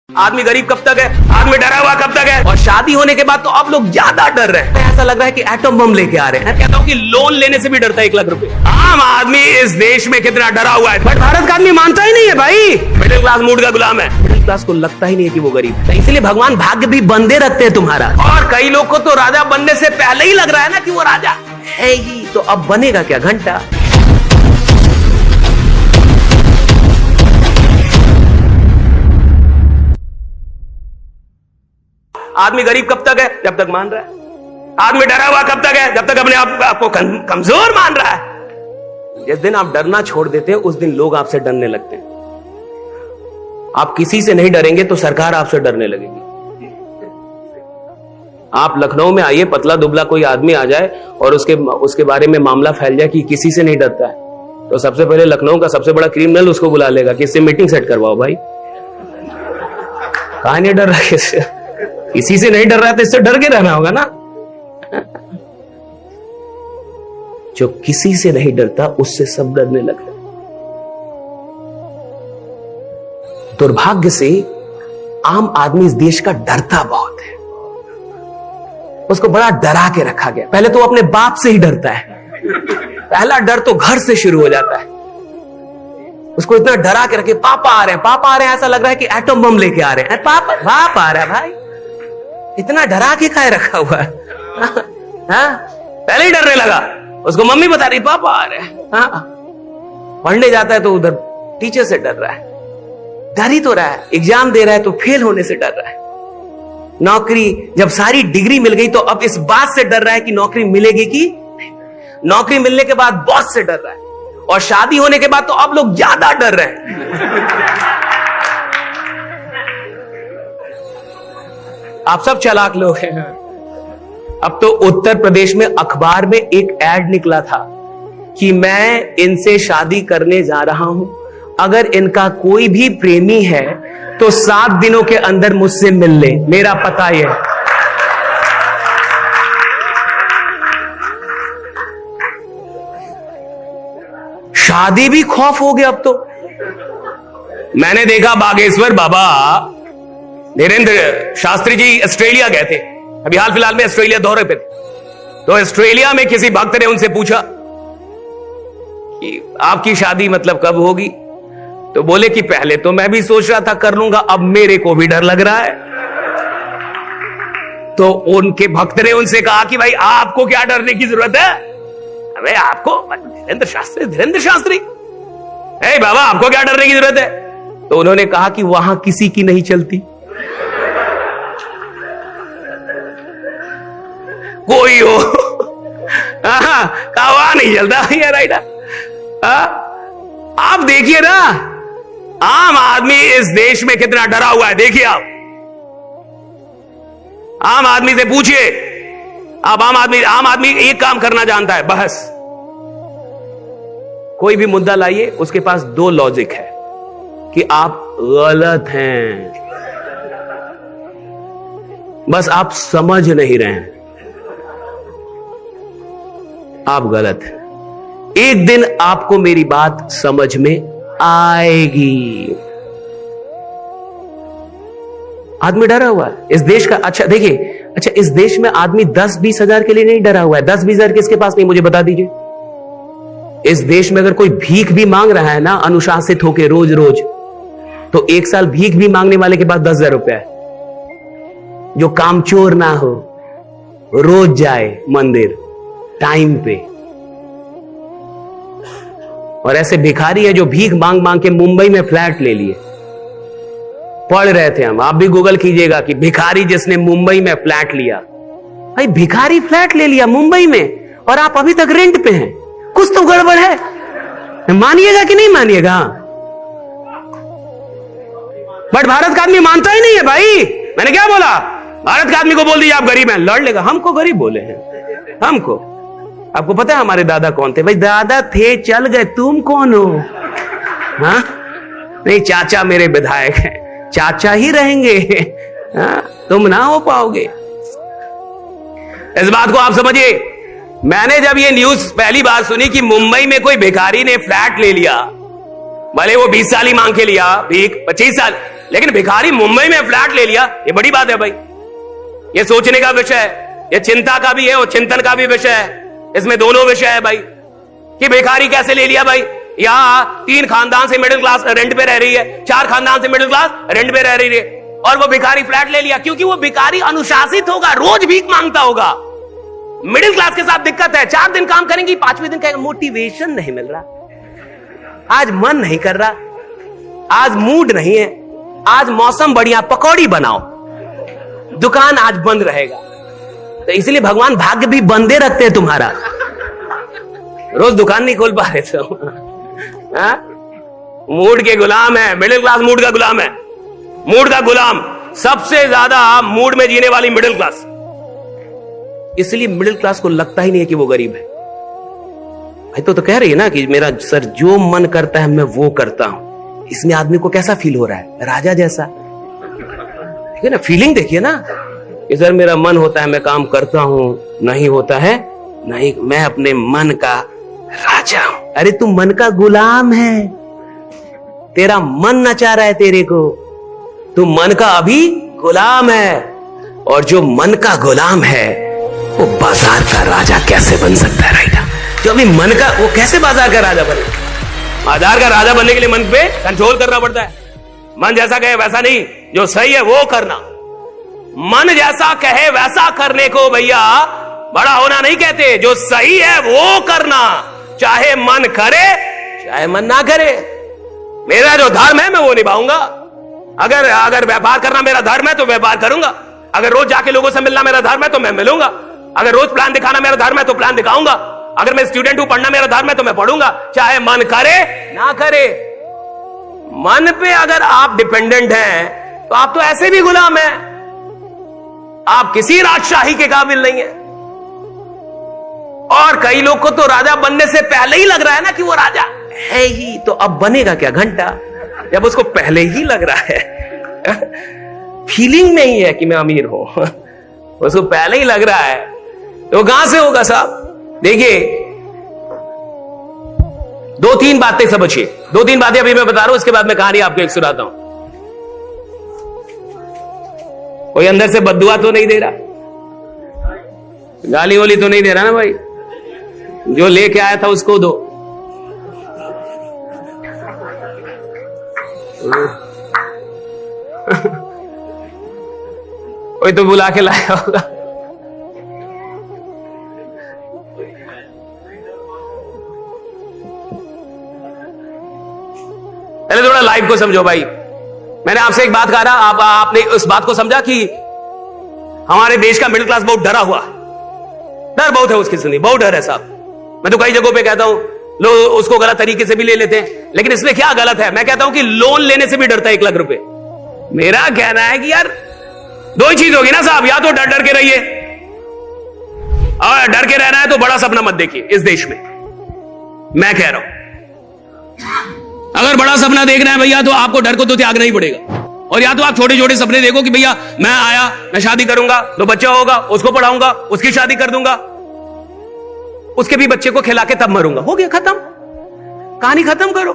आदमी गरीब कब तक है, आदमी डरा हुआ कब तक है। और शादी होने के बाद तो अब लोग ज्यादा डर रहे हैं, ऐसा लग रहा है कि एटम बम लेके आ रहे हैं। कहता हूँ कि लोन लेने से भी डरता है 1 लाख रुपए। आम आदमी इस देश में कितना डरा हुआ है, बट भारत का आदमी मानता ही नहीं है भाई। मिडिल क्लास मूड का गुलाम है, मिडिल क्लास को लगता ही नहीं है कि वो गरीब है, इसलिए भगवान भाग्य भी बंदे रखते हैं तुम्हारा। और कई लोग को तो राजा बनने से पहले ही लग रहा है ना कि वो राजा है ही, तो अब बनेगा क्या घंटा। आदमी गरीब कब तक है, जब तक मान रहा है। आदमी डरा हुआ कब तक है, जब तक अपने आप को कमजोर मान रहा है। जिस दिन आप डरना छोड़ देते हैं उस दिन लोग आपसे डरने लगते हैं। आप किसी से नहीं डरेंगे तो सरकार आपसे डरने लगेगी। आप लखनऊ में आइए, पतला दुबला कोई आदमी आ जाए और उसके बारे में मामला फैल जाए कि किसी से नहीं डरता है, तो सबसे पहले लखनऊ का सबसे बड़ा क्रिमिनल उसको बुला लेगा कि इससे मीटिंग सेट करवाओ। भाई कहां नहीं डर रहा, किसी से नहीं डर रहा तो इससे डर के रहना होगा ना। जो किसी से नहीं डरता उससे सब डरने लगते। दुर्भाग्य से आम आदमी इस देश का डरता बहुत है, उसको बड़ा डरा के रखा गया। पहले तो अपने बाप से ही डरता है, पहला डर तो घर से शुरू हो जाता है। उसको इतना डरा के रखे, पापा आ रहे हैं, पापा आ रहे हैं, ऐसा लग रहा है कि एटम बम लेके आ रहे हैं। पापा बाप आ रहा है, भाई इतना डरा के खाए रखा हुआ है। पहले ही डरने लगा, उसको मम्मी बता रही पापा आ रहे हैं। पढ़ने जाता है तो उधर टीचर से डर रहा है, डर ही तो रहा है। एग्जाम दे रहा है तो फेल होने से डर रहा है। नौकरी, जब सारी डिग्री मिल गई तो अब इस बात से डर रहा है कि नौकरी मिलेगी कि नहीं। नौकरी मिलने के बाद बॉस से डर रहा है, और शादी होने के बाद तो अब लोग ज्यादा डर रहे हैं। आप सब चालाक लोग हैं। अब तो उत्तर प्रदेश में अखबार में एक ऐड निकला था कि मैं इनसे शादी करने जा रहा हूं, अगर इनका कोई भी प्रेमी है तो 7 दिनों के अंदर मुझसे मिल ले, मेरा पता यह है। शादी भी खौफ हो गया अब तो। मैंने देखा बागेश्वर बाबा धीरेन्द्र शास्त्री जी ऑस्ट्रेलिया गए थे, अभी हाल फिलहाल में ऑस्ट्रेलिया दौरे पे थे। तो ऑस्ट्रेलिया में किसी भक्त ने उनसे पूछा कि आपकी शादी मतलब कब होगी, तो बोले कि पहले तो मैं भी सोच रहा था कर लूंगा, अब मेरे को भी डर लग रहा है। तो उनके भक्त ने उनसे कहा कि भाई आपको क्या डरने की जरूरत है, अबे आपको धीरेन्द्र शास्त्री बाबा आपको क्या डरने की जरूरत है। तो उन्होंने कहा कि वहां किसी की नहीं चलती, कोई हो कहा नहीं चलता यार। राइट, आप देखिए ना आम आदमी इस देश में कितना डरा हुआ है। देखिए आप आम आदमी से पूछिए, आप आम आदमी एक काम करना जानता है, बहस। कोई भी मुद्दा लाइए, उसके पास 2 लॉजिक है कि आप गलत हैं, बस आप समझ नहीं रहे हैं, आप गलत हैं। एक दिन आपको मेरी बात समझ में आएगी। आदमी डरा हुआ है इस देश का। अच्छा देखिए, अच्छा इस देश में आदमी 10-20 हजार के लिए नहीं डरा हुआ है। 10-20 हजार किसके पास नहीं, मुझे बता दीजिए। इस देश में अगर कोई भीख भी मांग रहा है ना अनुशासित होके रोज रोज, तो 1 साल भीख भी मांगने वाले के पास 10,000 रुपया है। जो कामचोर ना हो, रोज जाए मंदिर टाइम पे। और ऐसे भिखारी है जो भीख मांग मांग के मुंबई में फ्लैट ले लिए। पढ़ रहे थे हम, आप भी गूगल कीजिएगा कि भिखारी जिसने मुंबई में फ्लैट लिया। भाई भिखारी फ्लैट ले लिया मुंबई में और आप अभी तक रेंट पे हैं, कुछ तो गड़बड़ है। मानिएगा कि नहीं मानिएगा। बट भारत का आदमी मानता ही नहीं है भाई। मैंने क्या बोला, भारत का आदमी को बोल दिया आप गरीब हैं, लड़ लेगा। हमको गरीब बोले हैं, हमको। आपको पता है हमारे दादा कौन थे? भाई दादा थे, चल गए, तुम कौन हो? हाँ नहीं, चाचा मेरे विधायक हैं, चाचा ही रहेंगे। हाँ? तुम ना हो पाओगे। इस बात को आप समझिए। मैंने जब ये न्यूज पहली बार सुनी कि मुंबई में कोई भिखारी ने फ्लैट ले लिया, भले वो 20 साल ही मांग के लिया भीख, 25 साल, लेकिन भिखारी मुंबई में फ्लैट ले लिया, ये बड़ी बात है भाई। ये सोचने का विषय है, ये चिंता का भी है और चिंतन का भी विषय है। इसमें दोनों विषय है भाई कि भिखारी कैसे ले लिया भाई। यहां 3 खानदान से मिडिल क्लास रेंट पे रह रही है, 4 खानदान से मिडिल क्लास रेंट पे रह रही है, और वो भिखारी फ्लैट ले लिया क्योंकि वो भिखारी अनुशासित होगा, रोज भीख मांगता होगा। मिडिल क्लास के साथ दिक्कत है, 4 दिन काम करेंगी, 5वें दिन कहेंगे मोटिवेशन नहीं मिल रहा, आज मन नहीं कर रहा, आज मूड नहीं है, आज मौसम बढ़िया, पकौड़ी बनाओ, दुकान आज बंद रहेगा। तो इसलिए भगवान भाग्य भी बंदे रखते हैं तुम्हारा, रोज दुकान नहीं खोल पा रहे तो मूड के गुलाम है। मिडिल क्लास मूड का गुलाम है, मूड का गुलाम, सबसे ज्यादा मूड में जीने वाली मिडिल क्लास। इसलिए मिडिल क्लास को लगता ही नहीं है कि वो गरीब है भाई। तो कह रही है ना कि मेरा सर जो मन करता है मैं वो करता हूं। इसमें आदमी को कैसा फील हो रहा है, राजा जैसा, ठीक है ना। फीलिंग देखिए ना, इधर मेरा मन होता है मैं काम करता हूं, नहीं होता है नहीं, मैं अपने मन का राजा हूं। अरे तू मन का गुलाम है, तेरा मन नचा रहा है तेरे को, तू मन का अभी गुलाम है। और जो मन का गुलाम है वो बाजार का राजा कैसे बन सकता है राइट? जो अभी मन का, वो कैसे बाजार का राजा बने? बाजार का राजा बनने के लिए मन पे कंट्रोल करना पड़ता है। मन जैसा कहे वैसा नहीं, जो सही है वो करना। मन जैसा कहे वैसा करने को भैया बड़ा होना नहीं कहते, जो सही है वो करना, चाहे मन करे चाहे मन ना करे। मेरा जो धर्म है मैं वो निभाऊंगा। अगर व्यापार करना मेरा धर्म है तो व्यापार करूंगा, अगर रोज जाके लोगों से मिलना मेरा धर्म है तो मैं मिलूंगा, अगर रोज प्लान दिखाना मेरा धर्म है तो प्लान दिखाऊंगा, अगर मैं स्टूडेंट हूं पढ़ना मेरा धर्म है तो मैं पढ़ूंगा, चाहे मन करे ना करे। मन पे अगर आप डिपेंडेंट हैं तो आप तो ऐसे भी गुलाम हैं, आप किसी राजशाही के काबिल नहीं है। और कई लोग को तो राजा बनने से पहले ही लग रहा है ना कि वो राजा है ही, तो अब बनेगा क्या घंटा, जब उसको पहले ही लग रहा है फीलिंग में ही है कि मैं अमीर हूं उसको पहले ही लग रहा है, तो कहां से होगा साहब? देखिए 2-3 बातें समझिए, 2-3 बातें अभी मैं बता रहा हूं, इसके बाद मैं कहानी आपको एक सुनाता हूं। कोई अंदर से बद्दुआ तो नहीं दे रहा, गाली वाली तो नहीं दे रहा ना भाई? जो लेके आया था उसको दो। कोई तो बुला के लाया होगा। पहले थोड़ा लाइफ को समझो भाई। मैंने आपसे एक बात कहा ना, आपने उस बात को समझा कि हमारे देश का मिडिल क्लास बहुत डरा हुआ, डर बहुत है उसकी जिंदगी, बहुत डर है साहब। मैं तो कई जगहों पे कहता हूं, लोग उसको गलत तरीके से भी ले लेते हैं, लेकिन इसमें क्या गलत है? मैं कहता हूं कि लोन लेने से भी डरता है 1 लाख रुपए। मेरा कहना है कि यार 2 ही चीज होगी ना साहब, या तो डर डर के रहिए, और डर के रहना है तो बड़ा सपना मत देखिए इस देश में, मैं कह रहा हूं। अगर बड़ा सपना देखना है भैया तो आपको डर को तो त्यागना ही पड़ेगा, और या तो आप छोटे छोटे सपने देखो कि भैया मैं आया, मैं शादी करूंगा, 2 बच्चा होगा, उसको पढ़ाऊंगा, उसकी शादी कर दूंगा, उसके भी बच्चे को खिला के तब मरूंगा, हो गया खत्म, कहानी खत्म करो।